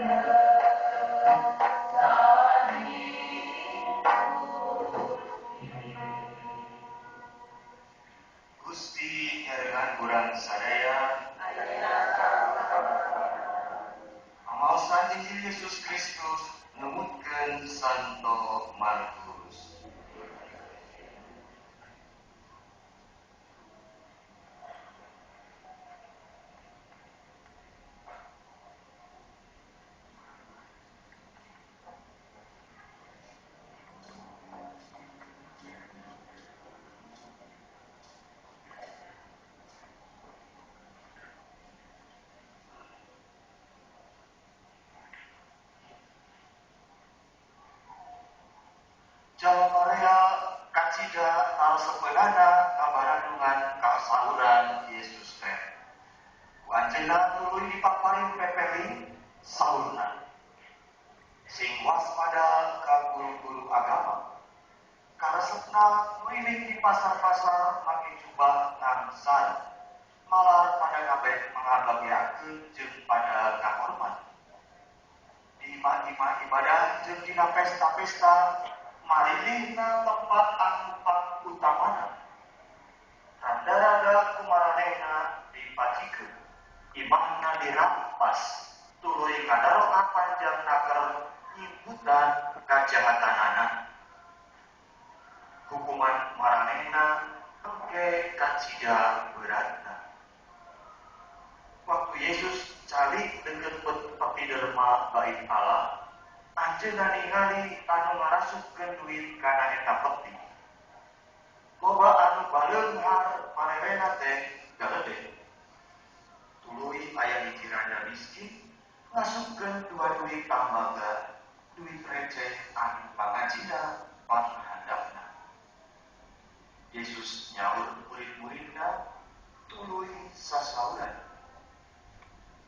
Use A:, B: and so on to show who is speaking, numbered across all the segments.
A: Gusti nyarengan kurang sadaya amaosan Injil Yesus Kristus numutkeun Santo Markus. Jawa Korea kacida sebenarnya kabarandungan kasauran Yesus teh. Ku anjeunna tuluy dipaparing pepeling saurna. Sing waspada ka guru-guru agama. Karesepna ngeliling di pasar-pasar make jubah nangsan. Malah pada kabeh mengabagiakeun jeung pada ngahormat. Di imah-imah ibadah jeung dina pesta-pesta marilihna tempat anu utamana. Rada-rada kumaranehna dipacikeun. Imahna dirampas. Tuluy ngadaroa panjang naker nyimputan kajahatanana. Hukuman maranehna engke kacida beratna. Waktu Yesus calik deukeut papiderma bait Allah, anjeunna ningali anu ngarasupkeun duit kana eta peti. Loba anu baleunghar marerena teh galede. Tuluy aya hijirana miskin ngasupkeun dua duit tambaga, duit receh anu pangajina panghandapna. Yesus nyaur murid-muridna tuluy sasauran.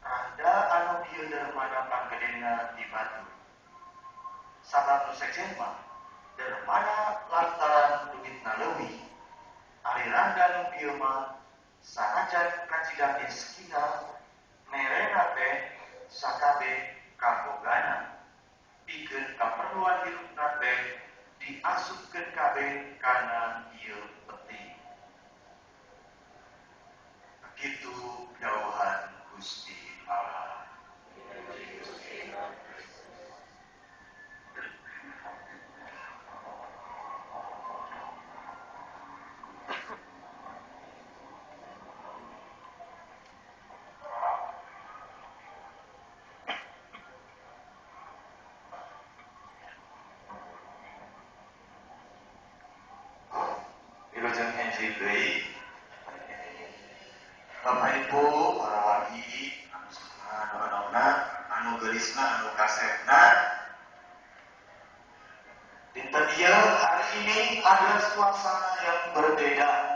A: Randa anu dieu dermana panggedena di batu. Sabab nu sejen mah dermana lantaran duitna leuwih. Ari randa nu dieu mah sanajan kacida miskina merena teh sakabe kabogana. Pikeun kaperluan hirupna teh diasupkeun kabeh kana ieu peti. Begitu dawuhan Gusti Allah. Wilujeng Injil deui. Bapak Ibu, para wali, anu saha anak-anak, anu geulisna, anu kasepna. Dinten ieu hari ini ada suasana yang berbeda.